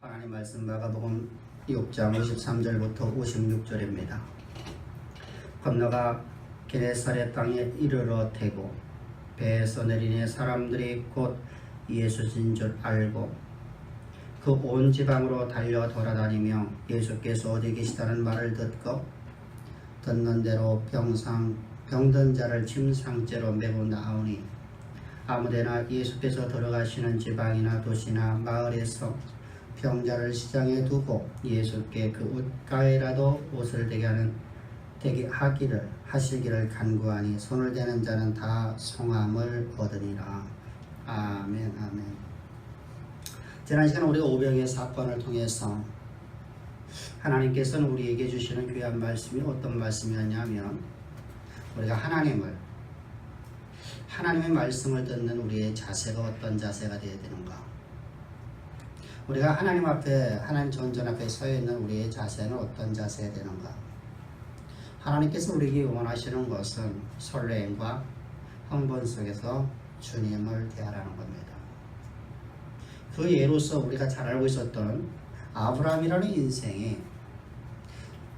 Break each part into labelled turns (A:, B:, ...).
A: 하나님 말씀 마가복음 6장 53절부터 56절입니다. 건너가 게네사렛 땅에 이르러 대고 배에서 내리니 사람들이 곧 예수신 줄 알고 그 온 지방으로 달려 돌아다니며 예수께서 어디 계시다는 말을 듣는 대로 병든 자를 침상째로 메고 나오니 아무데나 예수께서 들어가시는 지방이나 도시나 마을에서 병자를 시장에 두고 예수께 그 옷가에라도 옷을 대게 하시기를 간구하니 손을 대는 자는 다 성함을 얻으니라. 아멘. 아멘. 지난 시간 우리가 오병의 사건을 통해서 하나님께서는 우리에게 주시는 귀한 말씀이 어떤 말씀이었냐면, 우리가 하나님의 말씀을 듣는 우리의 자세가 어떤 자세가 되어야 되는가, 우리가 하나님 앞에, 하나님 전전 앞에 서 있는 우리의 자세는 어떤 자세가 되는가. 하나님께서 우리에게 원하시는 것은 설레임과 흥분 속에서 주님을 대하라는 겁니다. 그 예로서 우리가 잘 알고 있었던 아브라함이라는 인생이,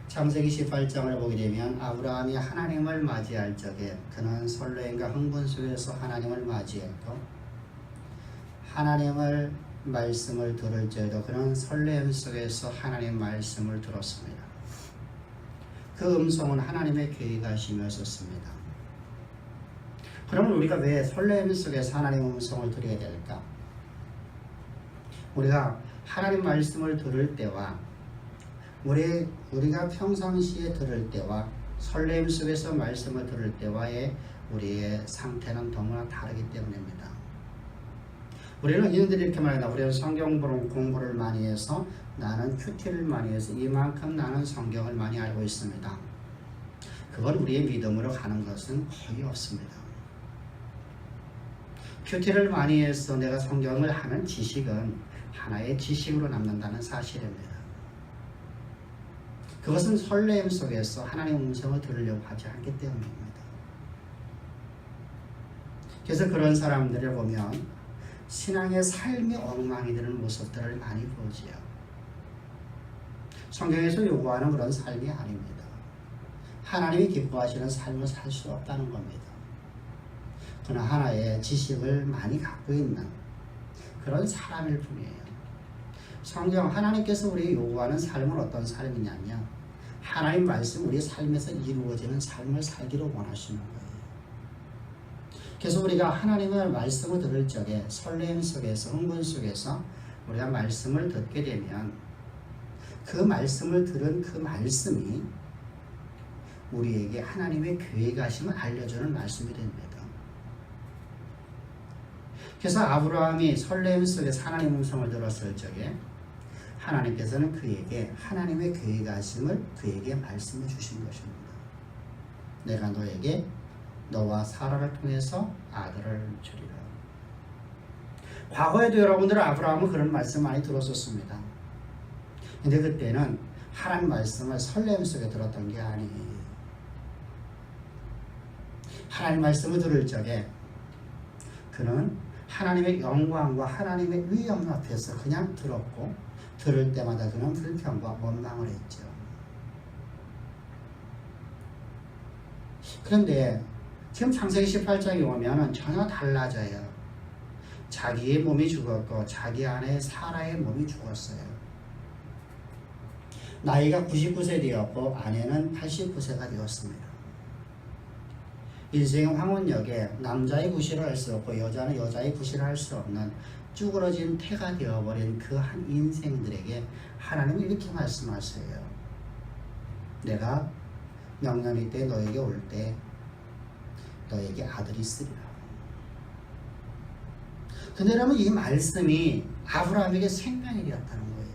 A: 창세기 18장을 보게 되면 아브라함이 하나님을 맞이할 적에 그는 설레임과 흥분 속에서 하나님을 맞이했고, 하나님을 말씀을 들을 때에도 그는 설렘 속에서 하나님 말씀을 들었습니다. 그 음성은 하나님의 계획하심이었습니다. 그러면 우리가 왜 설렘 속에서 하나님 음성을 들어야 될까? 우리가 하나님 말씀을 들을 때와 우리가 평상시에 들을 때와 설렘 속에서 말씀을 들을 때와의 우리의 상태는 너무나 다르기 때문입니다. 우리는 이들이 이렇게 말한다. 우리는 성경 공부를 많이 해서, 나는 큐티를 많이 해서 이만큼 나는 성경을 많이 알고 있습니다. 그건 우리의 믿음으로 가는 것은 거의 없습니다. 큐티를 많이 해서 내가 성경을 하는 지식은 하나의 지식으로 남는다는 사실입니다. 그것은 설렘 속에서 하나님의 음성을 들으려고 하지 않기 때문입니다. 그래서 그런 사람들을 보면 신앙의 삶이 엉망이 되는 모습들을 많이 보지요. 성경에서 요구하는 그런 삶이 아닙니다. 하나님이 기뻐하시는 삶을 살 수 없다는 겁니다. 그러나 하나의 지식을 많이 갖고 있는 그런 사람일 뿐이에요. 성경, 하나님께서 우리에게 요구하는 삶은 어떤 삶이냐면, 하나님 말씀 우리 삶에서 이루어지는 삶을 살기를 원하시는 거예요. 그래서 우리가 하나님의 말씀을 들을 적에 설렘 속에서, 흥분 속에서 우리가 말씀을 듣게 되면, 그 말씀을 들은 그 말씀이 우리에게 하나님의 계획하심을 알려주는 말씀이 됩니다. 그래서 아브라함이 설렘 속에서 하나님의 음성을 들었을 적에 하나님께서는 그에게 하나님의 계획하심을 그에게 말씀해 주신 것입니다. 내가 너에게 너와 사라를 통해서 아들을 주리라. 과거에도 여러분들은 아브라함은 그런 말씀 많이 들었었습니다. 근데 그때는 하나님 말씀을 설렘 속에 들었던 게 아니에요. 하나님 말씀을 들을 적에 그는 하나님의 영광과 하나님의 위엄 앞에서 그냥 들었고, 들을 때마다 그는 불평과 원망을 했죠. 그런데 지금 창세기 18장에 오면 전혀 달라져요. 자기의 몸이 죽었고 자기 아내 사라의 몸이 죽었어요. 나이가 99세 되었고 아내는 89세가 되었습니다. 인생의 황혼역에 남자의 구실을 할 수 없고 여자는 여자의 구실을 할 수 없는 쭈그러진 태가 되어버린 그 한 인생들에게 하나님이 이렇게 말씀하세요. 내가 명년이 때 너에게 올 때 너에게 아들이 있으리라. 근데 여러분, 이 말씀이 아브라함에게 생명이 되었다는 거예요.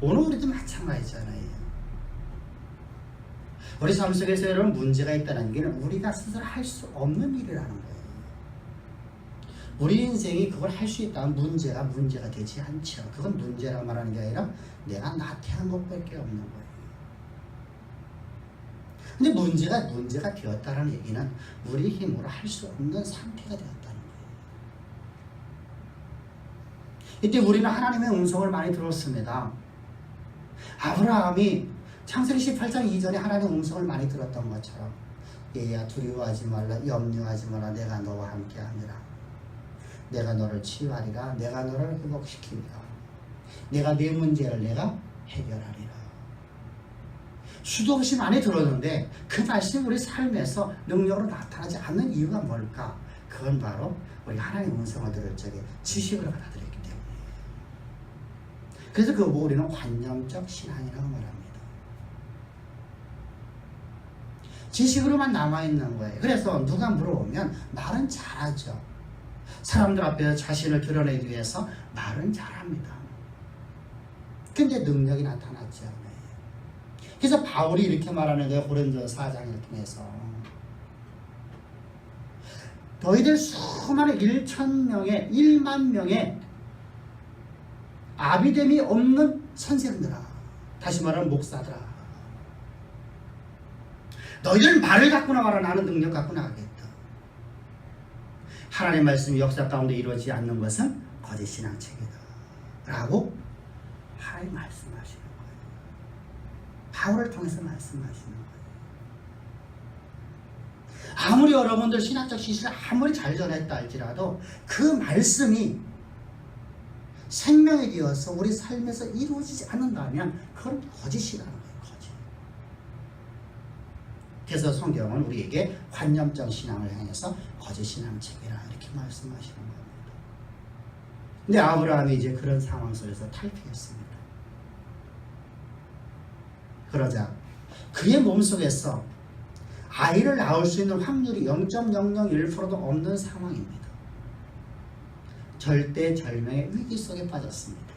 A: 오늘 우리도 마찬가지잖아요. 우리 삶 속에서 여러분, 문제가 있다는 게 우리가 스스로 할 수 없는 일이라는 거예요. 우리 인생이 그걸 할 수 있다면 문제가 되지 않죠. 그건 문제라고 말하는 게 아니라 내가 나태한 것밖에 없는 거예요. 근데 문제가 되었다는 얘기는 우리 힘으로 할 수 없는 상태가 되었다는 거예요. 이때 우리는 하나님의 음성을 많이 들었습니다. 아브라함이 창세기 18장 이전에 하나님의 음성을 많이 들었던 것처럼 얘야 두려워하지 말라, 염려하지 마라, 내가 너와 함께하니라. 내가 너를 치유하리라. 내가 너를 회복시키리라. 내가 네 문제를 내가 해결하리라. 수도 없이 많이 들었는데 그 말씀이 우리 삶에서 능력으로 나타나지 않는 이유가 뭘까? 그건 바로 우리 하나님의 음성을 들을 적에 지식으로 받아들였기 때문에. 그래서 그 우리는 관념적 신앙이라고 말합니다. 지식으로만 남아있는 거예요. 그래서 누가 물어보면 말은 잘하죠. 사람들 앞에서 자신을 드러내기 위해서 말은 잘합니다. 근데 능력이 나타나지 않아요. 그래서 바울이 이렇게 말하는 거예요. 고린도서 4장을 통해서. 너희들 수많은 1,000명의 1만 명의 아비됨이 없는 선생들아, 다시 말하면 목사들아, 너희들 말을 갖고 나가라. 나는 능력 갖고 나가겠다. 하나님의 말씀이 역사 가운데 이루어지지 않는 것은 거짓 신앙책이다 라고 하나님 말씀하시는 거예요. 바울을 통해서 말씀하시는 거예요. 아무리 여러분들 신학적 지식을 아무리 잘 전했다 할지라도 그 말씀이 생명이 되어서 우리 삶에서 이루어지지 않는다면 그건 거짓이라는 거예요. 거짓. 그래서 성경은 우리에게 관념적 신앙을 향해서 거짓 신앙책이라 이렇게 말씀하시는 겁니다. 근데 아브라함이 이제 그런 상황 속에서 탈피했습니다. 그러자 그의 몸속에서 아이를 낳을 수 있는 확률이 0.001%도 없는 상황입니다. 절대절명의 위기 속에 빠졌습니다.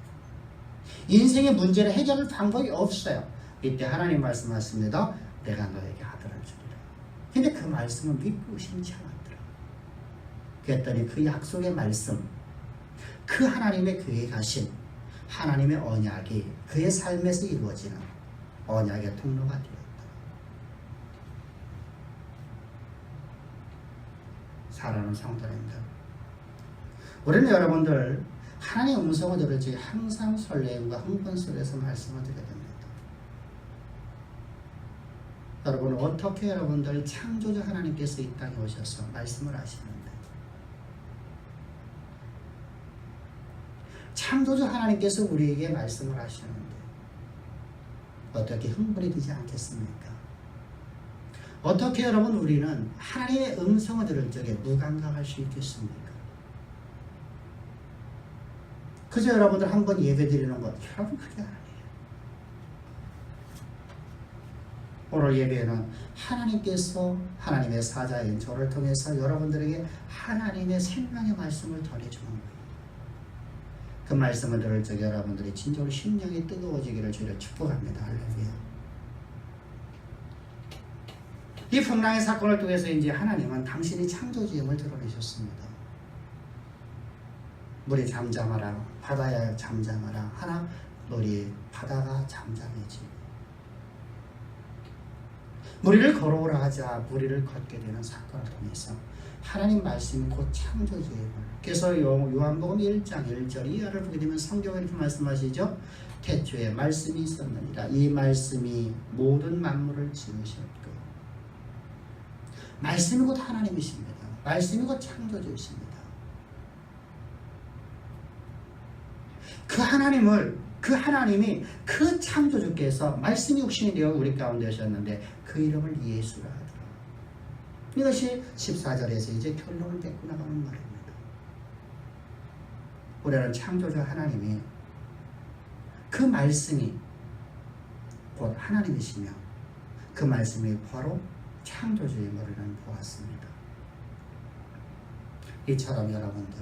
A: 인생의 문제를 해결할 방법이 없어요. 이때 하나님 말씀하십니다. 내가 너에게 아들을 주리라. 근데 그 말씀은 믿고 심지 않았더라. 그랬더니 그 약속의 말씀, 그 하나님의 그에 가신 하나님의 언약이 그의 삶에서 이루어지는 언약의 통로가 되었다. 사랑하는 성도님들, 우리는 여러분들 하나님의 음성을 들을 때 항상 설레임과 흥분 속에서 말씀을 드려야 됩니다. 여러분, 어떻게 여러분들 창조주 하나님께서 이 땅에 오셔서 말씀을 하시는데, 창조주 하나님께서 우리에게 말씀을 하시는데 어떻게 흥분이 되지 않겠습니까? 어떻게 여러분 우리는 하나님의 음성을 들을 적에 무감각할 수 있겠습니까? 그저 여러분들 한번 예배 드리는 것, 여러분 그게 아니에요. 오늘 예배는 하나님께서 하나님의 사자인 저를 통해서 여러분들에게 하나님의 생명의 말씀을 전해주는 거예요. 그 말씀을 들을 적에 여러분들이 진정으로 심령이 뜨거워지기를 주를 축복합니다. 할렐루야. 이 풍랑의 사건을 통해서 이제 하나님은 당신이 창조주임을 드러내셨습니다. 물이 잠잠하라, 바다야 잠잠하라 하나 너희 바다가 잠잠해지고, 무리를 걸어오라 하자 무리를 걷게 되는 사건을 통해서 하나님 말씀이 곧 창조주임을, 그래서 요한복음 1장 1절 이하를 보게 되면 성경에 이렇게 말씀하시죠. 태초에 말씀이 있었느니라. 이 말씀이 모든 만물을 지으셨고, 말씀이 곧 하나님이십니다. 말씀이 곧 창조주이십니다. 그 하나님이 그 창조주께서 말씀이 육신이 되어 우리 가운데 오셨는데 그 이름을 예수라 하더라. 이것이 14절에서 이제 결론을 맺고 나가는 말입니다. 우리는 창조주 하나님이 그 말씀이 곧 하나님이시며 그 말씀이 바로 창조주임을 우리는 보았습니다. 이처럼 여러분들,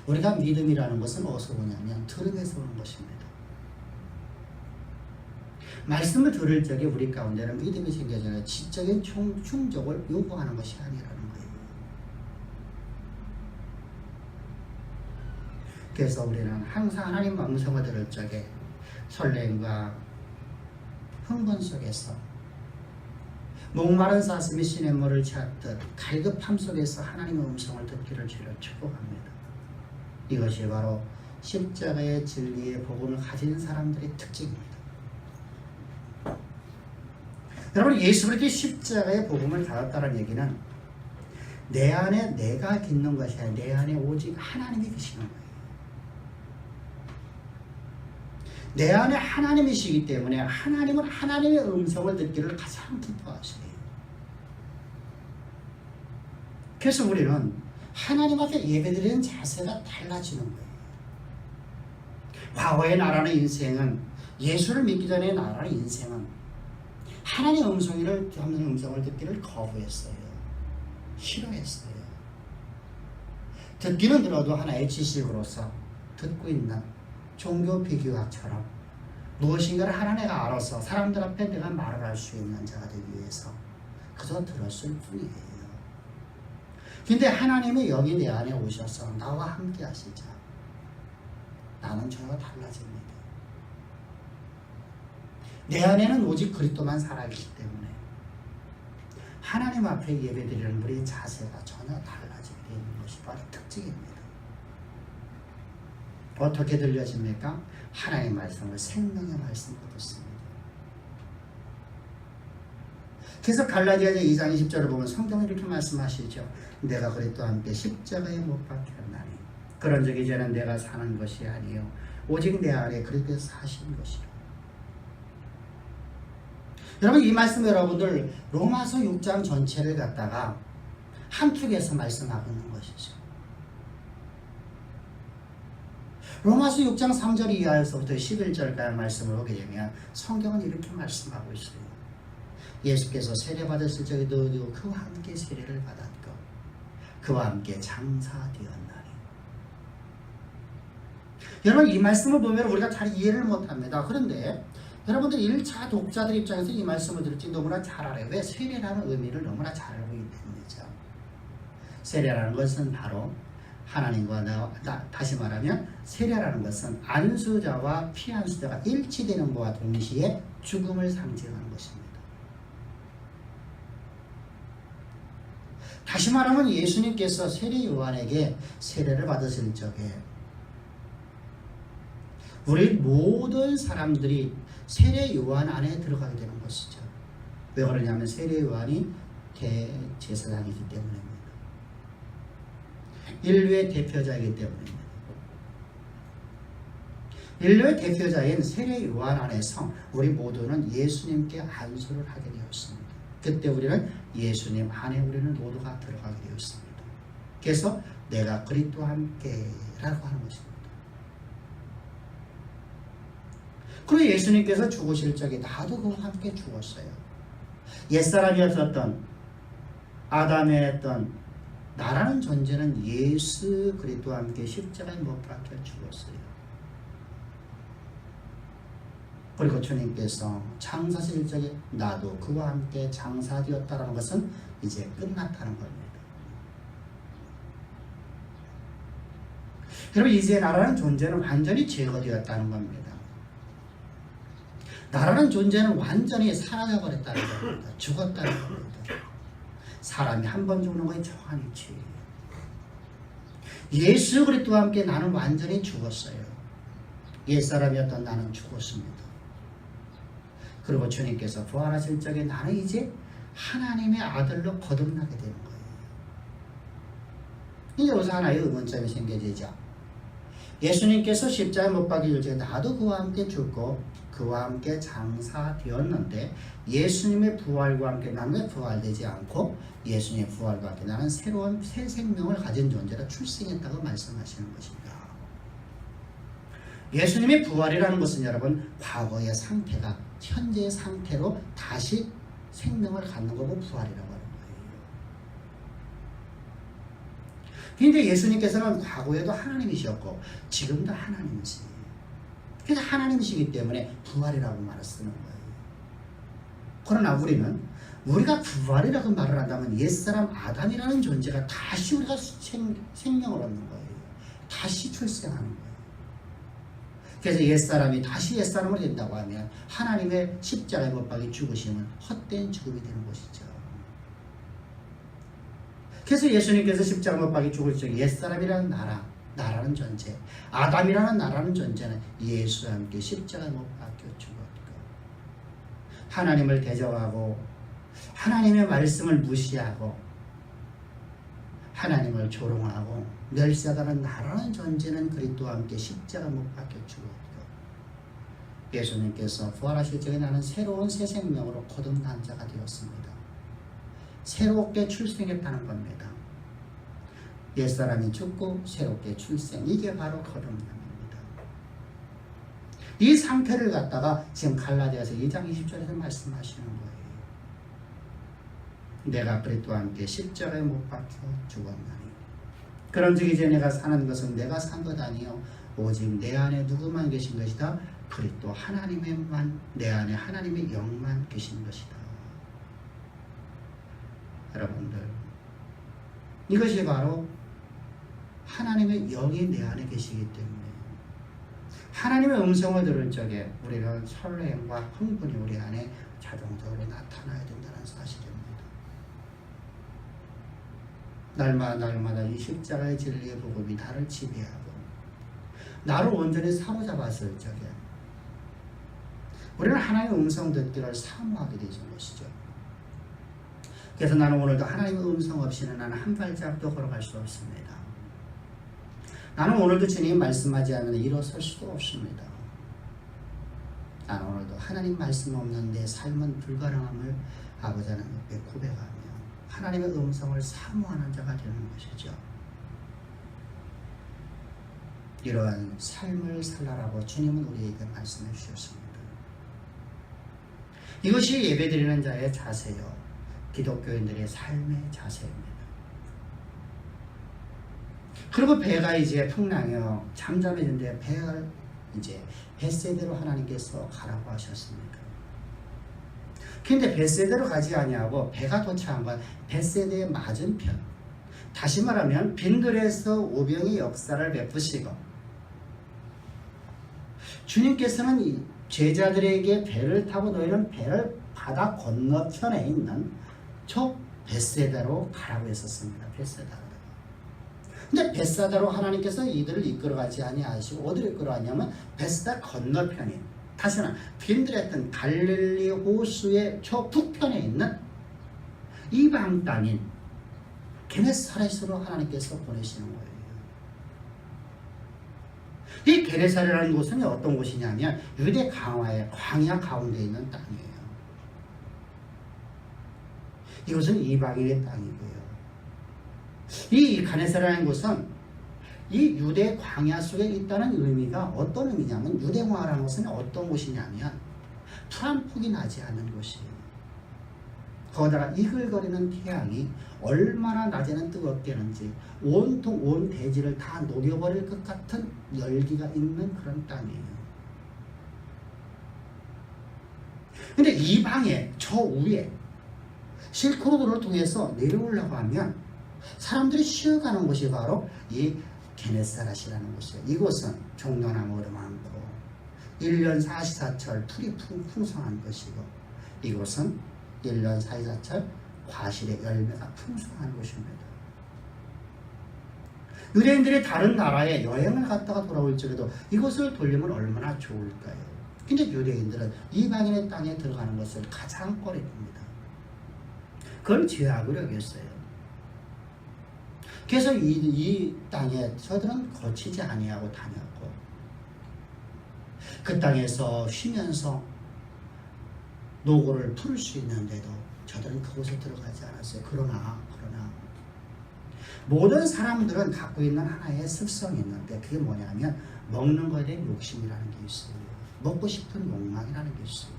A: 우리가 믿음이라는 것은 어디서 오냐면 들음에서 오는 것입니다. 말씀을 들을 적에 우리 가운데는 믿음이 생겨져야 지적인 충족을 요구하는 것이 아니라는 거예요. 그래서 우리는 항상 하나님 음성을 들을 적에 설렘과 흥분 속에서 목마른 사슴이 시냇물을 찾듯 갈급함 속에서 하나님의 음성을 듣기를 주를 축복합니다. 이것이 바로 십자가의 진리의 복음을 가진 사람들의 특징입니다. 여러분, 예수 그리스도의 십자가의 복음을 받았다는 얘기는 내 안에 내가 있는 것이 아니라 내 안에 오직 하나님이 계시는 거예요. 내 안에 하나님이시기 때문에 하나님은 하나님의 음성을 듣기를 가장 기뻐하세요. 그래서 우리는 하나님 앞에 예배드리는 자세가 달라지는 거예요. 과거의 나라는 인생은, 예수를 믿기 전에 나라는 인생은 하나님의 음성을 듣기를 거부했어요. 싫어했어요. 듣기는 들어도 하나의 지식으로서 듣고 있는 종교 비교학처럼 무엇인가를 하나님가 알아서 사람들 앞에 내가 말을 할 수 있는 자가 되기 위해서 그저 들었을 뿐이에요. 근데 하나님의 영이 내 안에 오셔서 나와 함께 하시자. 나는 저와 달라집니다. 내 안에는 오직 그리스도만 살아있기 때문에 하나님 앞에 예배드리는 우리의 자세가 전혀 달라지게 되는 것이 바로 특징입니다. 어떻게 들려집니까? 하나님의 말씀을 생명의 말씀으로 듣습니다. 그래서 갈라디아서 2장 20절을 보면 성경은 이렇게 말씀하시죠. 내가 그리스도와 함께 십자가에 못 박혔나니 그런 적이 이제는 내가 사는 것이 아니요 오직 내 안에 그리스도께서 사신 것이라. 여러분, 이 말씀 여러분들 로마서 6장 전체를 갖다가 한 축에서 말씀하고 있는 것이죠. 로마서 6장 3절 이하에서부터 11절까지 말씀을 보게 되면 성경은 이렇게 말씀하고 있어요. 예수께서 세례받았을 적에도 그와 함께 세례를 받았고 그와 함께 장사되었나니. 여러분, 이 말씀을 보면 우리가 잘 이해를 못합니다. 그런데 여러분들 1차 독자들 입장에서 이 말씀을 들을지 너무나 잘 알아요. 왜? 세례라는 의미를 너무나 잘 알고 있기 때문이죠. 세례라는 것은 바로 하나님과 다시 말하면 세례라는 것은 안수자와 피안수자가 일치되는 것과 동시에 죽음을 상징하는 것입니다. 다시 말하면 예수님께서 세례 요한에게 세례를 받으실 적에 우리 모든 사람들이 세례 요한 안에 들어가게 되는 것이죠. 왜 그러냐면 세례 요한이 대제사장이기 때문입니다. 인류의 대표자이기 때문입니다. 인류의 대표자인 세례 요한 안에서 우리 모두는 예수님께 안수를 하게 되었습니다. 그때 우리는 예수님 안에 우리는 모두가 들어가게 되었습니다. 그래서 내가 그리스도와 함께라고 하는 것입니다. 그리고 예수님께서 죽으실 적에 나도 그와 함께 죽었어요. 옛사람이었던 아담의 했던 나라는 존재는 예수 그리스도와 함께 십자가에 못 박혀 죽었어요. 그리고 주님께서 장사실 적에 나도 그와 함께 장사되었다는 것은 이제 끝났다는 겁니다. 여러분, 이제 나라는 존재는 완전히 제거되었다는 겁니다. 나라는 존재는 완전히 사라져버렸다는 겁니다. 죽었다는 겁니다. 사람이 한 번 죽는 것이 정한 이치예요. 예수 그리스도와 함께 나는 완전히 죽었어요. 옛사람이었던 나는 죽었습니다. 그리고 주님께서 부활하실 적에 나는 이제 하나님의 아들로 거듭나게 되는 거예요. 이제 여기서 하나의 의문점이 생겨지죠. 예수님께서 십자가에 못 박히실 적에 나도 그와 함께 죽고 그와 함께 장사되었는데 예수님의 부활과 함께 나는 왜 부활되지 않고 예수님의 부활과 함께 나는 새로운 새 생명을 가진 존재로 출생했다고 말씀하시는 것입니다. 예수님의 부활이라는 것은 여러분 과거의 상태가 현재의 상태로 다시 생명을 갖는 거고 부활이라고 하는 거예요. 그런데 예수님께서는 과거에도 하나님이셨고 지금도 하나님이시죠. 그래서 하나님이시기 때문에 부활이라고 말을 쓰는 거예요. 그러나 우리는 우리가 부활이라고 말을 한다면 옛사람 아담이라는 존재가 다시 우리가 생명을 얻는 거예요. 다시 출생하는 거예요. 그래서 옛사람이 다시 옛사람으로 된다고 하면 하나님의 십자가에 못 박혀 죽으시면 헛된 죽음이 되는 것이죠. 그래서 예수님께서 십자가 못 박혀 죽을 적에 옛사람이라는 나라, 나라는 존재, 아담이라는 나라는 존재는 예수와 함께 십자가에 못 박혀 죽었고, 하나님을 대적하고 하나님의 말씀을 무시하고 하나님을 조롱하고 멸시하다는 나라는 존재는 그리스도와 함께 십자가에 못 박혀 죽었고, 예수님께서 부활하실 적에 나는 새로운 새 생명으로 거듭난 자가 되었습니다. 새롭게 출생했다는 겁니다. 옛사람이 죽고 새롭게 출생, 이게 바로 거듭남입니다. 이 상태를 갖다가 지금 갈라디아서 2장 20절에서 말씀하시는 거예요. 내가 그리스도와 함께 십자가에 못 박혀 죽었나니 그런즉 이제 내가 사는 것은 내가 산 것 아니요 오직 내 안에 누구만 계신 것이다. 그리스도 하나님만, 내 안에 하나님의 영만 계신 것이다. 여러분들, 이것이 바로 하나님의 영이 내 안에 계시기 때문에 하나님의 음성을 들을 적에 우리는 설렘과 흥분이 우리 안에 자동적으로 나타나야 된다는 사실입니다. 날마다 이 십자가의 진리의 복음이 나를 지배하고 나를 온전히 사로잡았을 적에 우리는 하나님의 음성 듣기를 사모하게 되는 것이죠. 그래서 나는 오늘도 하나님의 음성 없이는 나는 한 발짝도 걸어갈 수 없습니다. 나는 오늘도 주님 말씀하지 않으면 일어설 수도 없습니다. 나는 오늘도 하나님 말씀 없는 내 삶은 불가능함을 아버지 하나님께 고백하며 하나님의 음성을 사모하는 자가 되는 것이죠. 이러한 삶을 살라라고 주님은 우리에게 말씀해 주셨습니다. 이것이 예배드리는 자의 자세요, 기독교인들의 삶의 자세입니다. 그리고 배가 이제 풍랑이요 잠잠해진데 배를 이제 벳세대로 하나님께서 가라고 하셨습니다. 근데 벳세대로 가지 아니하고 배가 도착한 건 벳세대의 맞은편, 다시 말하면 빈들에서 오병의 역사를 베푸시고 주님께서는 이 제자들에게 배를 타고 너희는 배를 바다 건너편에 있는 저 벳세다로 가라고 했었습니다. 벳세다로. 근데 벳세다로 하나님께서 이들을 이끌어가지 아니하시고 어디로 이끌어가냐면 벳세다 건너편인, 다시 말하면 빈들했던 갈릴리 호수의 저 북편에 있는 이방 땅인 게네사렛으로 하나님께서 보내시는 거예요. 이 게네사렛이라는 곳은 어떤 곳이냐면 유대 강화의 광야 가운데 있는 땅이에요. 이곳은 이방인의 땅이고요. 이 게네사렛이라는 곳은 이 유대 광야 속에 있다는 의미가 어떤 의미냐면, 유대 광야라는 곳은 어떤 곳이냐면 풀 한 폭이 나지 않는 곳이에요. 거기다가 이글거리는 태양이 얼마나 낮에는 뜨겁겠는지 온통 온 대지를 다 녹여버릴 것 같은 열기가 있는 그런 땅이에요. 근데 이 방에 저 위에 실크로드를 통해서 내려오려고 하면 사람들이 쉬어가는 곳이 바로 이 게네사렛이라는 곳이에요. 이곳은 종려나무도 많고 1년 44철 풀이 풍성한 것이고, 이곳은 1년 44철 과실의 열매가 풍성한 곳입니다. 유대인들이 다른 나라에 여행을 갔다가 돌아올 적에도 이곳을 돌리면 얼마나 좋을까요? 근데 유대인들은 이방인의 땅에 들어가는 것을 가장 꺼려합니다. 그걸 죄악으로 여겼어요. 그래서 이 땅에 저들은 거치지 아니하고 다녔고, 그 땅에서 쉬면서 노고를 풀을 수 있는데도 저들은 그곳에 들어가지 않았어요. 그러나 모든 사람들은 갖고 있는 하나의 습성이 있는데, 그게 뭐냐면 먹는 것에 대한 욕심이라는 게 있어요. 먹고 싶은 욕망이라는 게 있어요.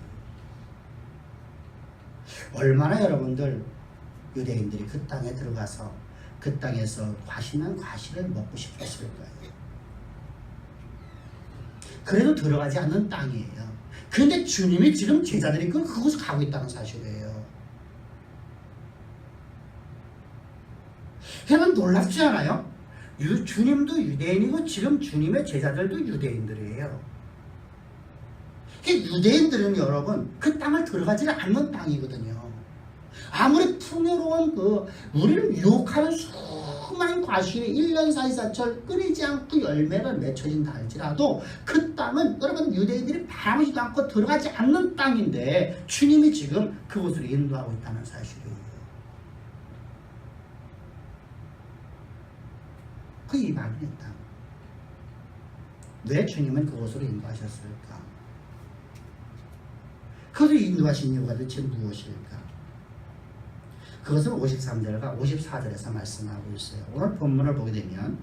A: 얼마나 여러분들 유대인들이 그 땅에 들어가서 그 땅에서 맛있는 과실을 먹고 싶었을까요? 그래도 들어가지 않는 땅이에요. 그런데 주님이 지금 제자들이 그곳을 가고 있다는 사실이에요. 여러분 놀랍지 않아요? 주님도 유대인이고 지금 주님의 제자들도 유대인들이에요. 유대인들은 여러분 그 땅을 들어가지 않는 땅이거든요. 아무리 풍요로운 우리를 유혹하는 수많은 조그마한 과실이 1년 사이사철 끊이지 않고 열매를 맺혀진다 할지라도 그 땅은 여러분 유대인들이 바라보지도 않고 들어가지 않는 땅인데 주님이 지금 그곳으로 인도하고 있다는 사실이에요. 그 이방인의 땅. 왜 주님은 그곳으로 인도하셨을까? 그것을 인도하신 이유가 도대체 무엇일까? 그것을 53절과 54절에서 말씀하고 있어요. 오늘 본문을 보게 되면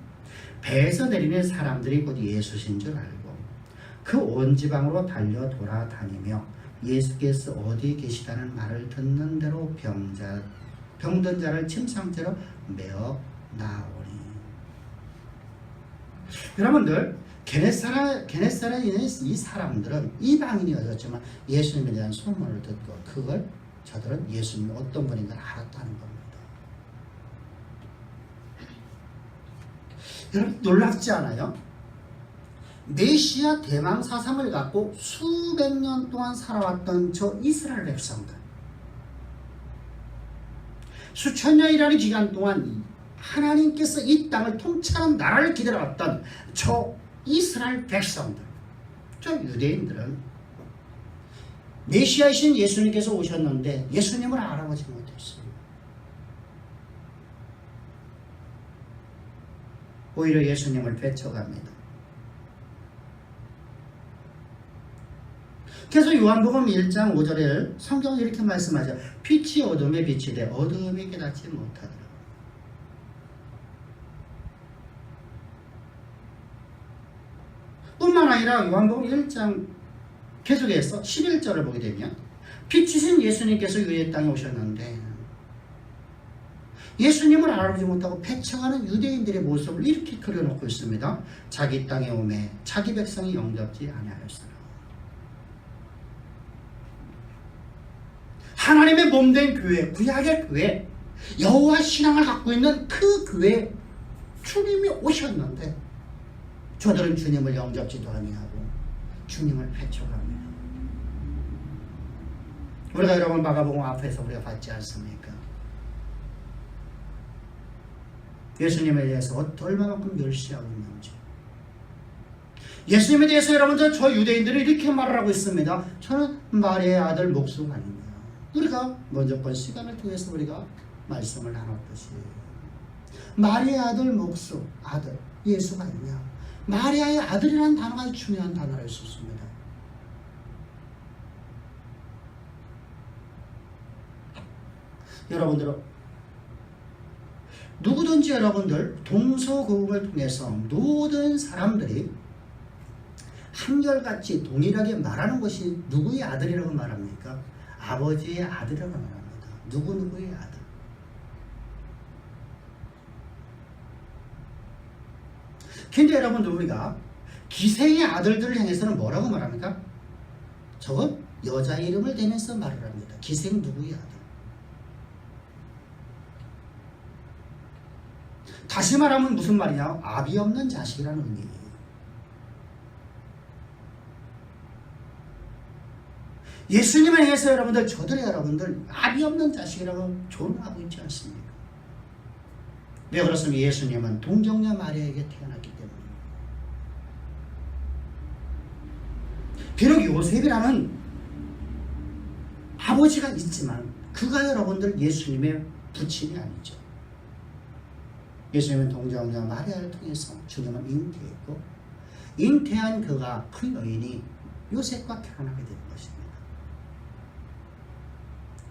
A: 배에서 내리는 사람들이 곧 예수신 줄 알고 그 온 지방으로 달려 돌아다니며 예수께서 어디 계시다는 말을 듣는 대로 병든 자를 침 상태로 메어 나오니. 여러분들 게네사렛에 있는 이 사람들은 이방인이었지만 예수님에 대한 소문을 듣고 그걸 저들은 예수님이 어떤 분인가 알았다는 겁니다. 여러분 놀랍지 않아요? 메시아 대망 사상을 갖고 수백 년 동안 살아왔던 저 이스라엘 백성들, 수천 년이라는 기간 동안 하나님께서 이 땅을 통치하는 나라를 기다려왔던 저 이스라엘 백성들, 저 유대인들은 메시아이신 예수님께서 오셨는데 예수님을 알아보지 못했어요. 오히려 예수님을 배척합니다. 그래서 요한복음 1장 5절에 성경은 이렇게 말씀하죠. 빛이 어둠에 빛이 돼 어둠이 깨닫지 못하더라. 뿐만 아니라 요한복음 1장 계속해서 11절을 보게 되면 빛이신 예수님께서 유대 땅에 오셨는데 예수님을 알아보지 못하고 배척하는 유대인들의 모습을 이렇게 그려놓고 있습니다. 자기 땅에 오매 자기 백성이 영접지 아니하였으나. 하나님의 몸된 교회, 구약의 교회, 여호와 신앙을 갖고 있는 그 교회에 주님이 오셨는데 저들은 주님을 영접지도 아니하고 주님을 배척합니다. 우리가 여러분 마가복음 앞에서 우리가 봤지 않습니까? 예수님에 대해서 얼마만큼 멸시하고 있는지. 예수님에 대해서 여러분 저 유대인들이 이렇게 말을 하고 있습니다. 저는 마리아의 아들 목수가 아닙니다. 우리가 먼저 본 시간을 통해서 우리가 말씀을 나눴듯이 마리아의 아들 목수, 아들 예수가 아니냐. 마리아의 아들이라는 단어가 중요한 단어를 썼습니다. 여러분들 누구든지 여러분들 동서고금을 통해서 모든 사람들이 한결같이 동일하게 말하는 것이 누구의 아들이라고 말합니까? 아버지의 아들이라고 말합니다. 누구누구의 아들. 근데 여러분들 우리가 기생의 아들들을 향해서는 뭐라고 말합니까? 저건 여자 이름을 대면서 말을 합니다. 기생 누구의 아들. 다시 말하면 무슨 말이냐? 아비 없는 자식이라는 의미예요. 예수님을 향해서 여러분들 저들의 여러분들 아비 없는 자식이라고 존하고 있지 않습니까? 왜 그렇습니까? 예수님은 동정녀 마리아에게 태어났기 때문입니다. 비록 요셉이라는 아버지가 있지만 그가 여러분들 예수님의 부친이 아니죠. 예수님은 동정녀 마리아를 통해서 주님을 잉태했고 잉태한 그가 그 여인이 요셉과 결혼하게 된 것입니다.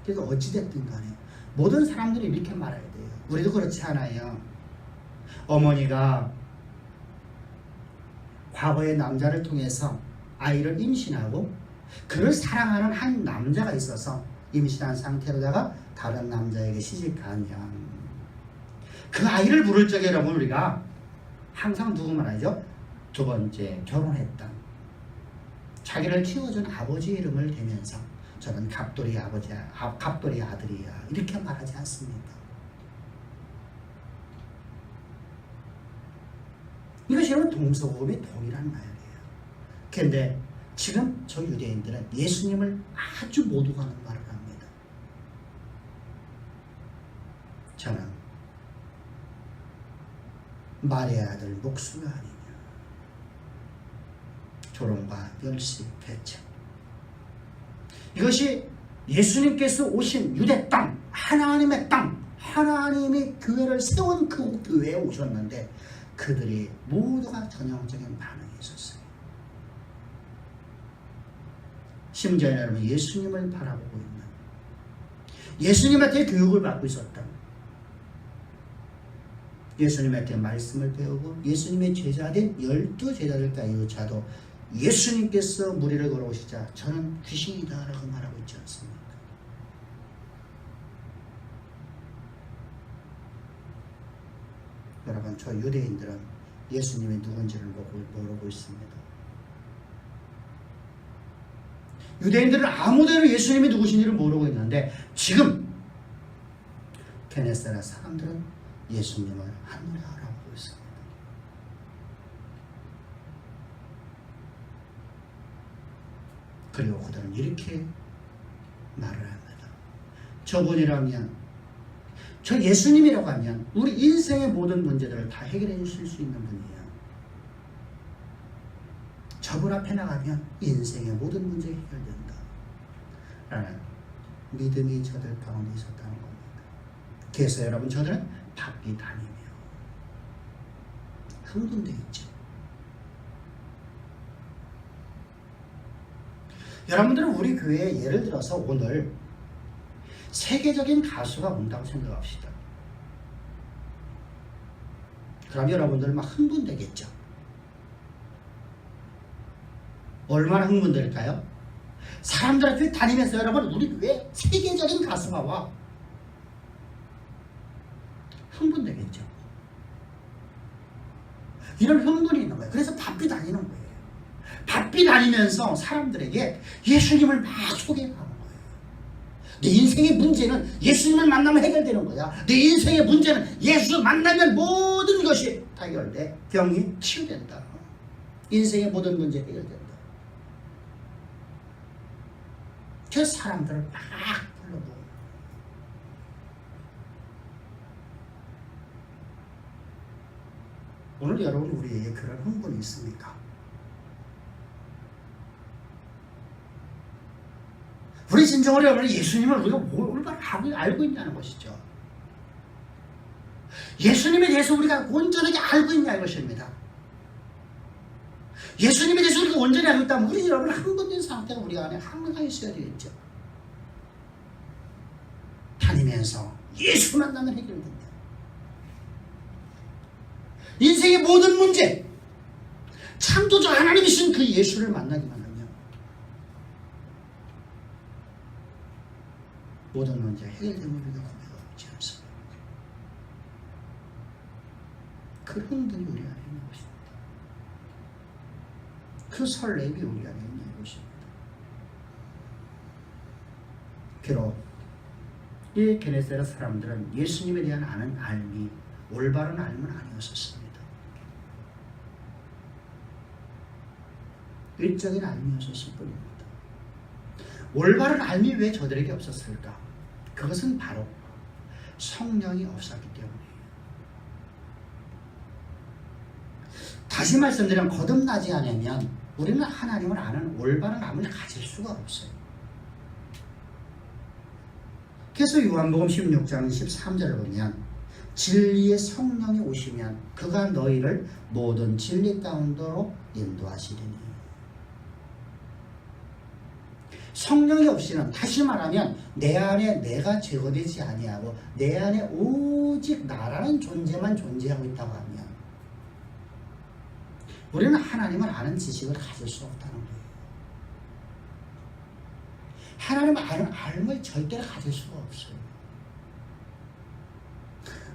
A: 그래서 어찌됐든 간에 모든 사람들이 이렇게 말해야 돼요. 우리도 그렇지 않아요. 어머니가 과거의 남자를 통해서 아이를 임신하고 그를 사랑하는 한 남자가 있어서 임신한 상태로다가 다른 남자에게 시집가면 그 아이를 부를 적에 여러분 우리가 항상 누구 말하죠? 두 번째 결혼했다. 자기를 키워준 아버지 이름을 대면서 저는 갑돌이 아버지야, 갑돌이 아들이야 이렇게 말하지 않습니까? 이것이 여러분 동서고금의 동일한 말이에요. 그런데 지금 저 유대인들은 예수님을 아주 모두 가는 말을 합니다. 저는 말의 아들 목수가 아니냐. 조롱과 멸시, 배척. 이것이 예수님께서 오신 유대 땅, 하나님의 땅, 하나님이 교회를 세운 그 교회에 오셨는데 그들이 모두가 전형적인 반응이 있었어요. 심지어 여러분 예수님을 바라보고 있는, 예수님한테 교육을 받고 있었다. 예수님한테 말씀을 배우고 예수님의 제자된 12제자들까지조차도 예수님께서 무리를 걸어오시자 저는 귀신이다 라고 말하고 있지 않습니까? 여러분, 저 유대인들은 예수님이 누군지를 모르고 있습니다. 유대인들은 아무데나 예수님이 누구신지를 모르고 있는데 지금 게네사렛 사람들은 예수님을 한눈에 알아보고 있습니다. 그리고 그들은 이렇게 말을 합니다. 저분이라면, 저 예수님이라고 하면 우리 인생의 모든 문제들을 다 해결해 주실 수 있는 분이에요. 저분 앞에 나가면 인생의 모든 문제 해결된다 라는 믿음이 저들 가운데 있었다는 겁니다. 그래서 여러분, 저들은 바삐 다니며 흥분되어 있죠. 여러분들은 우리 교회에 예를 들어서 오늘 세계적인 가수가 온다고 생각합시다. 그럼 여러분들은 막 흥분되겠죠. 얼마나 흥분될까요? 사람들 앞에 다니면서 여러분, 우리 교회에 세계적인 가수가 와. 흥분되겠죠. 이런 흥분이 있는 거예요. 그래서 바삐 다니는 거예요. 바삐 다니면서 사람들에게 예수님을 막 소개하는 거예요. 내 인생의 문제는 예수님을 만나면 해결되는 거야. 내 인생의 문제는 예수 만나면 모든 것이 해결돼. 병이 치유된다. 인생의 모든 문제 해결된다. 그래서 사람들을 막 불러보고, 오늘 여러분 우리에게 그런 흥분이 있습니까? 우리 진정으로 여러분 예수님을 우리가 올바로 알고 있냐는 것이죠. 예수님에 대해서 우리가 온전하게 알고 있냐 이것입니다. 예수님에 대해서 우리가 온전히 알고 있다면 우리 여러분 흥분된 상태가 우리 안에 항상 있어야 되겠죠. 다니면서 예수 만나면 해결된다. 인생의 모든 문제, 창조주 하나님이신 그 예수를 만나기만 하면 모든 문제 해결되는 우리가 고백하고 있지 않습니다. 그 흥분이 우리 안에 있는 것입니다. 그 설렘이 우리 안에 있는 것입니다. 비록 이 게네사렛 사람들은 예수님에 대한 아는 알미, 올바른 알미는 아니었었습니다. 일적인 알미였었을 뿐입니다. 올바른 알미 왜 저들에게 없었을까? 그것은 바로 성령이 없었기 때문이에요. 다시 말씀드리면 거듭나지 않으면 우리는 하나님을 아는 올바른 알미를 가질 수가 없어요. 그래서 요한복음 16장 13절을 보면 진리의 성령이 오시면 그가 너희를 모든 진리 가운데로 인도하시리니. 성령이 없이는, 다시 말하면 내 안에 내가 제거되지 아니하고 내 안에 오직 나라는 존재만 존재하고 있다고 하면 우리는 하나님을 아는 지식을 가질 수 없다는 거예요. 하나님을 아는 알을 절대로 가질 수가 없어요.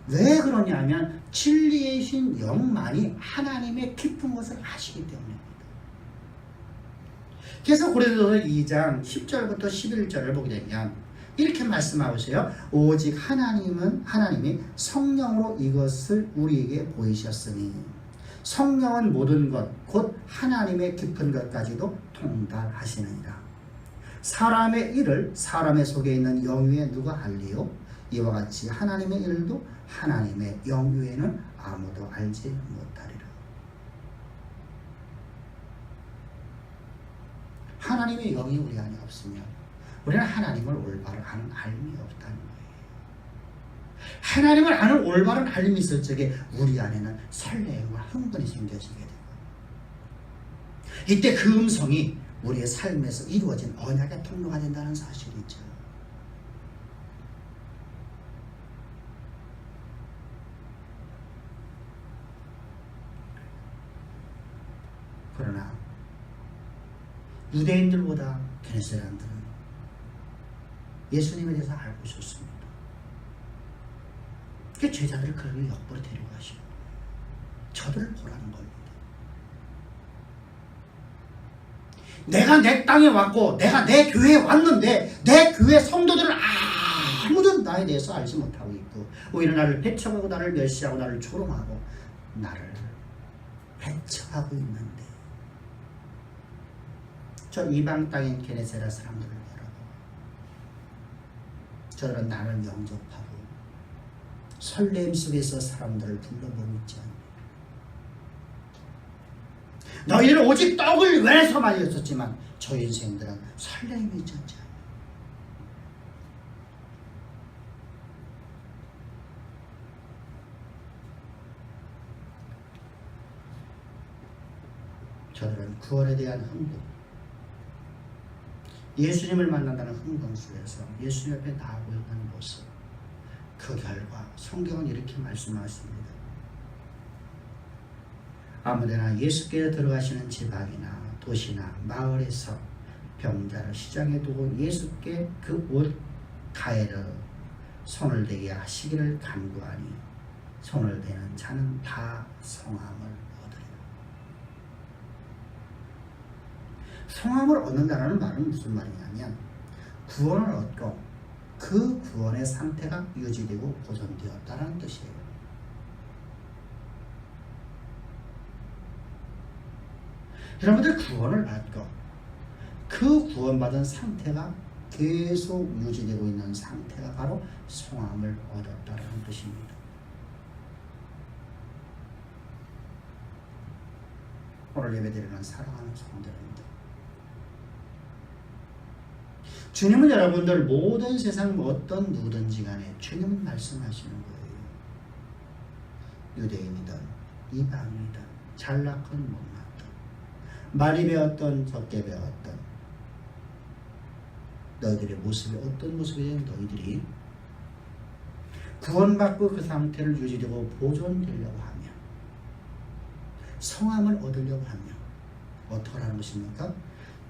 A: 왜 그러냐면 진리의 신 영만이 하나님의 깊은 것을 아시기 때문입니다. 그래서 고린도서 2장 10절부터 11절을 보게 되면 이렇게 말씀하고 있어요. 오직 하나님이 성령으로 이것을 우리에게 보이셨으니 성령은 모든 것 곧 하나님의 깊은 것까지도 통달하시느니라. 사람의 일을 사람의 속에 있는 영위에 누가 알리요? 이와 같이 하나님의 일도 하나님의 영 외에는 아무도 알지 못하리라. 하나님의 영이 우리 안에 없으면 우리는 하나님을 올바로 아는 알미 없다는 거예요. 하나님을 아는 올바른 알미 있을 적에 우리 안에는 설레임과 흥분이 생겨지게 되고, 이때 그 음성이 우리의 삶에서 이루어진 언약의 통로가 된다는 사실이죠. 그러나 유대인들보다 게네사렛들은 예수님에 대해서 알고 있었습니다. 그 제자들을 그렇게 역부로 데리고 가시고 저들을 보라는 겁니다. 내가 내 땅에 왔고 내가 내 교회에 왔는데 내 교회 성도들은 아무도 나에 대해서 알지 못하고 있고 오히려 나를 배척하고 나를 멸시하고 나를 조롱하고 나를 배척하고 있는데, 저 이방 땅인 게네사렛 사람들을 보라고 저들은 나를 영접하고 설렘 속에서 사람들을 불러보고 있지 않니? 너희는 오직 떡을 위해서 말렸었지만 저 인생들은 설렘이 있지 않니? 저들은 구원에 대한 흥분, 예수님을 만난다는 흥분 속에서 예수님 앞에 나아가고 있는 모습, 그 결과 성경은 이렇게 말씀하십니다. 아무데나 예수께서 들어가시는 지방이나 도시나 마을에서 병자를 시장에 두고 예수께 그 옷 가해를 손을 대게 하시기를 간구하니 손을 대는 자는 다 성함을 얻으리라. 성함을 얻는다는 말은 무슨 말이냐면 구원을 얻고 그 구원의 상태가 유지되고 보존되었다는 뜻이에요. 여러분들 구원을 받고 그 구원받은 상태가 계속 유지되고 있는 상태가 바로 성함을 얻었다는 뜻입니다. 오늘 예배드리는 사랑하는 성도들입니다. 주님은 여러분들 모든 세상 어떤 누구든지 간에 주님은 말씀하시는 거예요. 유대인이든 이방이든 잘났건 못났든 많이 배웠던 적게 배웠던 너희들의 모습이 어떤 모습이든 너희들이 구원받고 그 상태를 유지되고 보존되려고 하면, 성함을 얻으려고 하면 어떻게 하는 것입니까?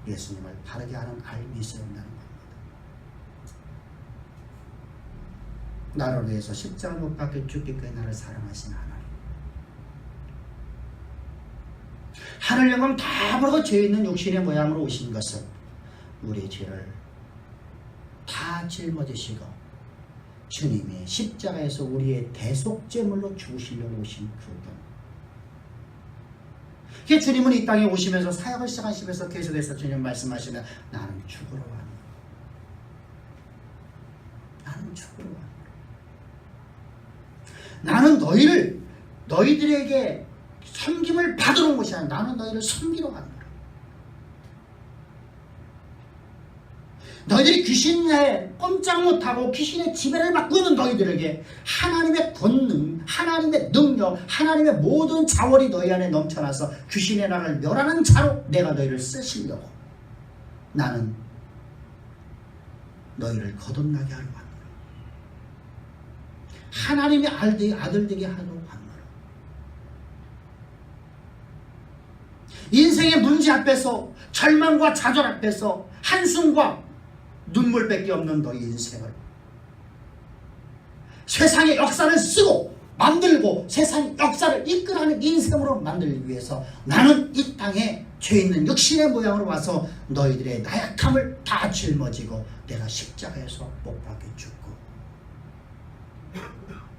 A: 예수님을 바르게 아는 알미 있어야 한다는 겁니다. 나를 위해서 십자가를 못 박혀 죽기까지 나를 사랑하신 하나님, 하늘 영광 다 버리고 죄 있는 육신의 모양으로 오신 것은 우리의 죄를 다 짊어지시고 주님이 십자가에서 우리의 대속제물로 죽으시려고 오신 그분. 주님은 이 땅에 오시면서 사역을 시작하시면서 계속해서 주님 말씀하시면 나는 죽으러 왔노라. 나는 죽으러 왔노라. 나는 너희들에게 섬김을 받으러 온 것이 아니라 나는 너희를 섬기러 왔노라. 너희들이 귀신에 꼼짝 못하고 귀신의 지배를 받고 있는 너희들에게 하나님의 권능, 하나님의 능력, 하나님의 모든 자원이 너희 안에 넘쳐나서 귀신의 나를 멸하는 자로 내가 너희를 쓰시려고 나는 너희를 거듭나게 하러 왔노라. 하나님의 아들 되게 하러 왔노라. 인생의 문제 앞에서, 절망과 좌절 앞에서 한숨과 눈물밖에 없는 너희 인생을 세상의 역사를 쓰고 만들고 세상 역사를 이끌어가는 인생으로 만들기 위해서 나는 이 땅에 죄 있는 육신의 모양으로 와서 너희들의 나약함을 다 짊어지고 내가 십자가에서 못 박혀 죽고,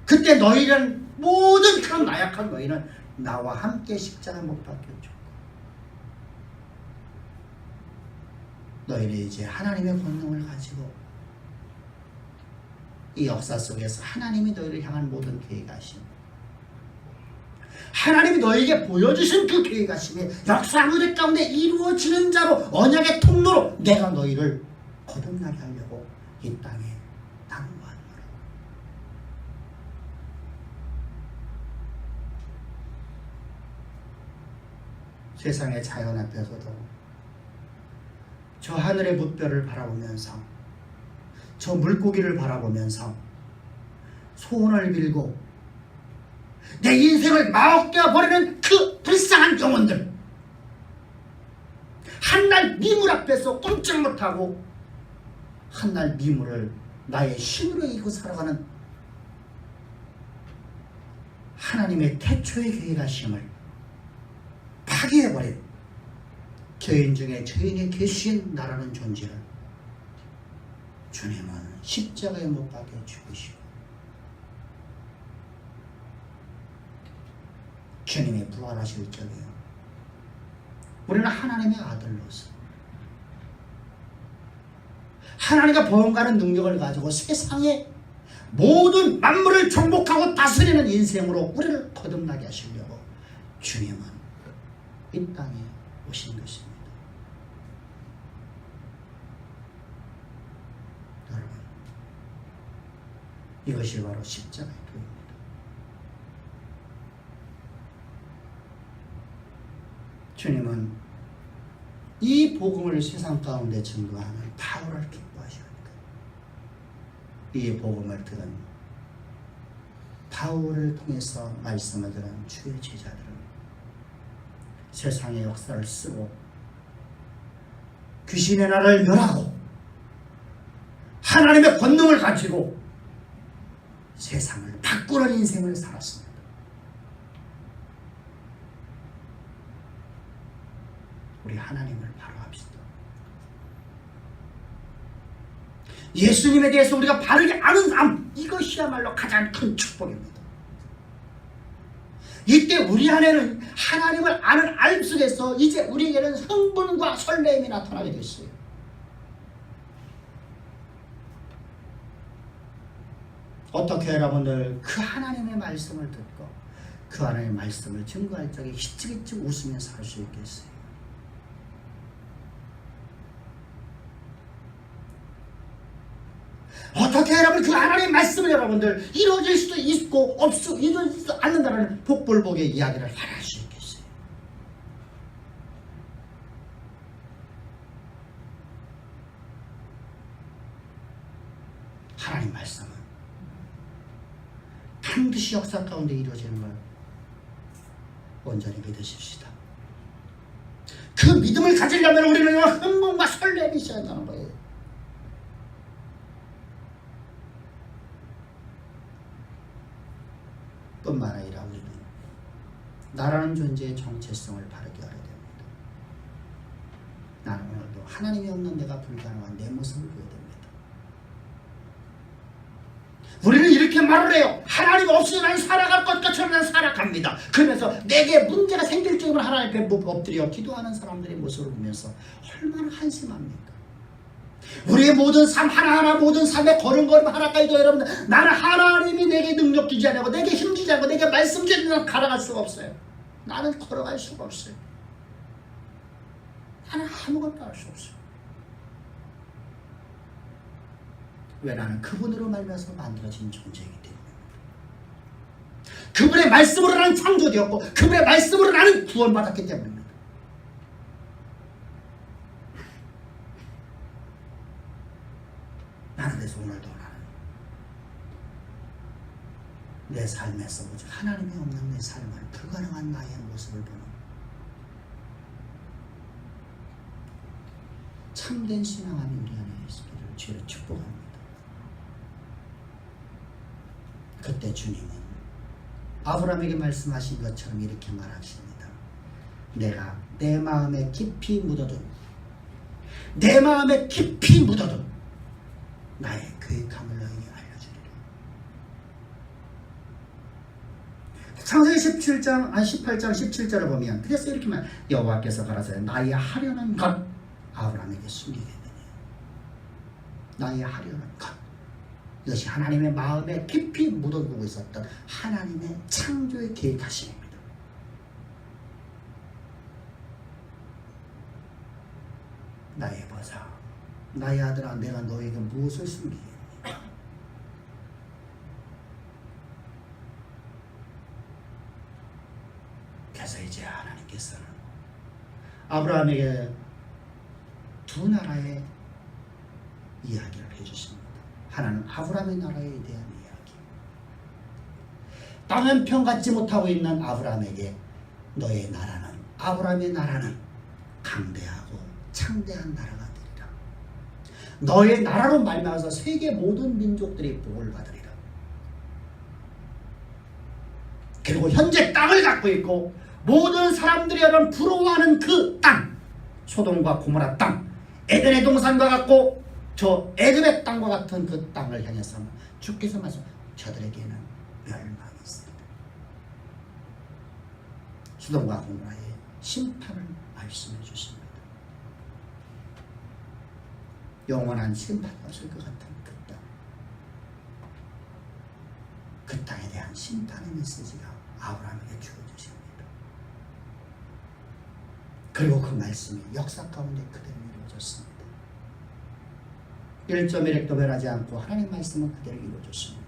A: 그때 너희는 모든 그런 나약한 너희는 나와 함께 십자가에 못 박혀 죽고 너희는 이제 하나님의 권능을 가지고 이 역사 속에서 하나님이 너희를 향한 모든 계획하심, 하나님이 너에게 보여주신 그 계획하심이 역사 무대 가운데 이루어지는 자로 언약의 통로로 내가 너희를 거듭나게 하려고 이 땅에 난무하노라. 세상의 자연 앞에서도 저 하늘의 뭇별을 바라보면서 저 물고기를 바라보면서 소원을 빌고 내 인생을 마오깨어 버리는 그 불쌍한 영혼들, 한날 미물 앞에서 꼼짝 못하고 한날 미물을 나의 힘으로 이기고 살아가는 하나님의 태초의 계획하심을 파괴해버린 죄인 중에 죄인의 계신 나라는 존재를 주님은 십자가에 못 박혀 죽으시고 주님이 부활하실 적에 우리는 하나님의 아들로서 하나님과 버금가는 능력을 가지고 세상의 모든 만물을 정복하고 다스리는 인생으로 우리를 거듭나게 하시려고 주님은 이 땅에 오신 것입니다. 여러분, 이것이 바로 십자가의 도입니다. 주님은 이 복음을 세상 가운데 증거하는 바울을 기뻐하십니다. 이 복음을 들은 바울을 통해서 말씀을 들은 주의 제자들은 세상의 역사를 쓰고 귀신의 나라를 멸하고 하나님의 권능을 가지고 세상을 바꾸는 인생을 살았습니다. 우리 하나님을 바로 합시다. 예수님에 대해서 우리가 바르게 아는 삶, 이것이야말로 가장 큰 축복입니다. 이때 우리 안에는 하나님을 아는 알 속에서 이제 우리에게는 흥분과 설렘이 나타나게 됐어요. 어떻게 여러분들 그 하나님의 말씀을 듣고 그 하나님의 말씀을 증거할 적에 히치히치 웃으면서 할 수 있겠어요? 어떻게 여러분 그 하나님의 말씀을 여러분들 이루어질 수도 있고 이루어지지 않는다는 복불복의 이야기를 할 수 있겠어요? 하나님 말씀은 반드시 역사 가운데 이루어지는 걸 온전히 믿으십시다. 그 믿음을 가지려면 우리는 흥분과 설렘이 있어야 한다는 거예요. 뿐만 아니라 우리는 나라는 존재의 정체성을 바르게 알아야 됩니다. 나는 오늘도 하나님이 없는 내가 불가능한 내 모습을 보여야 됩니다. 우리는 이렇게 말을 해요. 하나님 없이 난 살아갈 것 같처럼 난 살아갑니다. 그러면서 내게 문제가 생길 적이면 하나님 앞에 엎드려 기도하는 사람들의 모습을 보면서 얼마나 한심합니까? 우리의 모든 삶 하나하나 모든 삶의 걸음걸음 하나까지도 여러분들 나는 하나님이 내게 능력 주지 않고 내게 힘 주지 않고 내게 말씀 주지 않고 걸어갈 수가 없어요. 나는 걸어갈 수가 없어요. 나는 아무것도 할 수 없어요. 왜? 나는 그분으로 말미암아서 만들어진 존재이기 때문입니다. 그분의 말씀으로 나는 창조되었고 그분의 말씀으로 나는 구원받았기 때문입니다. 나는 그래서 오늘도 나는 내 삶에서 오직 하나님이 없는 내 삶을 불가능한 나의 모습을 보는 참된 신앙함이 우리 안에 있기를 주를 축복합니다. 그때 주님은 아브라함에게 말씀하신 것처럼 이렇게 말하십니다. 내가 내 마음에 깊이 묻어둔 나의 계획함을 너희에게 알려주리라. 창세기 18장 17절을 보면 그래서 이렇게 말 여호와께서 가라사대 나의 하려는 것 아브라함에게 숨기게 되니 나의 하려는 것 이것이 하나님의 마음에 깊이 묻어두고 있었던 하나님의 창조의 계획하심입니다. 나의 보사, 나의 아들아, 내가 너에게 무엇을 숨기겠니? 그래서 이제 하나님께서는 아브라함에게 두 나라의 이야기를 해주십니다. 하나는 아브라함의 나라에 대한 이야기. 땅 한 편 갖지 못하고 있는 아브라함에게 너의 나라는, 아브라함의 나라는 강대하고 창대한 나라가 되리라. 너의 나라로 말미암아서 세계 모든 민족들이 복을 받으리라. 그리고 현재 땅을 갖고 있고 모든 사람들이 여러분 부러워하는 그 땅, 소돔과 고모라 땅, 에덴의 동산과 같고 저 애굽의 땅과 같은 그 땅을 향해서 주께서 말씀, 저들에게는 멸망이 있습니다. 소돔과 고모라의 심판을 말씀해 주십니다. 영원한 심판이 없을 것 같은 그 땅, 그 땅에 대한 심판의 메시지가 아브라함에게 주어지십니다. 그리고 그 말씀이 역사 가운데 그대로 이루어졌습니다. 1.1핵도 변하지 않고 하나님 말씀은 그대로 이루어졌습니다.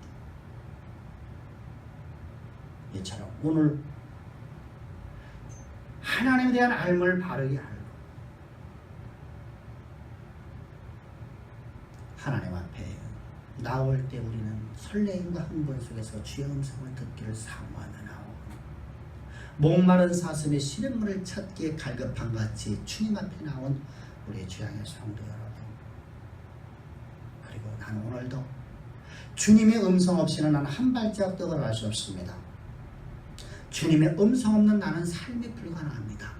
A: 이처럼 오늘 하나님에 대한 알을 바르게 알고 하나님 앞에 나올 때 우리는 설레임과 흥분 속에서 주의 음성을 듣기를 사모하며 나오고 목마른 사슴이 시냇물을 찾기에 갈급한 같이 주님 앞에 나온 우리 주양의 성도 여러분, 그리고 나는 오늘도 주님의 음성 없이는 나는 한 발자국도 걸어갈 수 없습니다. 주님의 음성 없는 나는 삶이 불가능합니다.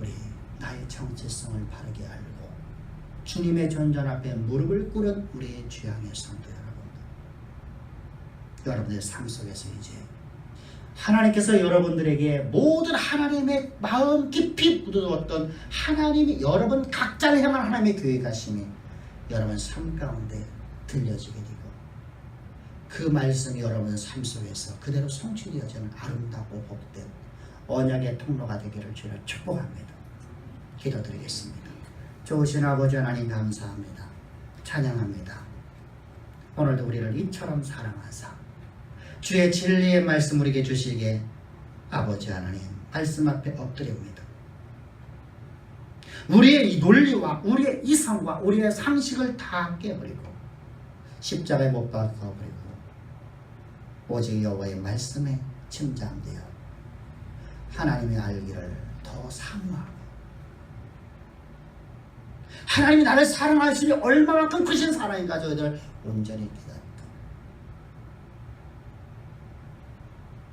A: 우리 나의 정체성을 바르게 알고 주님의 존전 앞에 무릎을 꿇은 우리의 주양의 성도 여러분, 여러분의 삶 속에서 이제 하나님께서 여러분들에게 모든 하나님의 마음 깊이 묻어두었던 하나님이 여러분 각자를 향한 하나님의 계획하심이 여러분 삶 가운데 들려지게 되고 그 말씀이 여러분 삶 속에서 그대로 성취되어지는 아름답고 복된 언약의 통로가 되기를 주로 축복합니다. 기도드리겠습니다. 좋으신 아버지 하나님 감사합니다. 찬양합니다. 오늘도 우리를 이처럼 사랑하사 주의 진리의 말씀 우리에게 주시기에 아버지 하나님 말씀 앞에 엎드립니다. 우리의 이 논리와 우리의 이성과 우리의 상식을 다 깨버리고 십자가에 못 박아버리고 오직 여호와의 말씀에 침잠되어 하나님의 알기를 더 사모하고 하나님이 나를 사랑하시니 얼마만큼 크신 사랑인가 저희들 온전히 깨닫고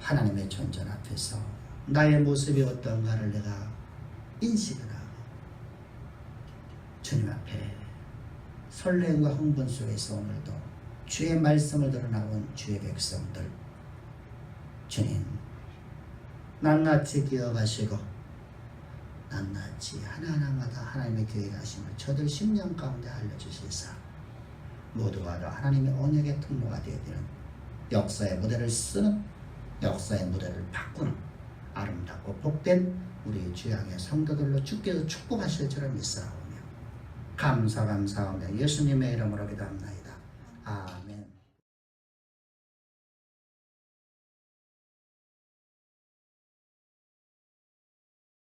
A: 하나님의 존전 앞에서 나의 모습이 어떤가를 내가 인식을 하고 주님 앞에 설렘과 흥분 속에서 오늘도 주의 말씀을 들어 나온 주의 백성들, 주님 낱낱이 기억하시고 낱낱이 하나하나마다 하나님의 계획하심을 저들 심령 가운데 알려주시사 모두가 다 하나님의 언약의 통로가 되어야 되는 역사의 무대를 쓰는, 역사의 무대를 바꾸는 아름답고 복된 우리 주양의 성도들로 주께서 축복하실 줄을 믿사오며 감사하며 예수님의 이름으로 기도합니다.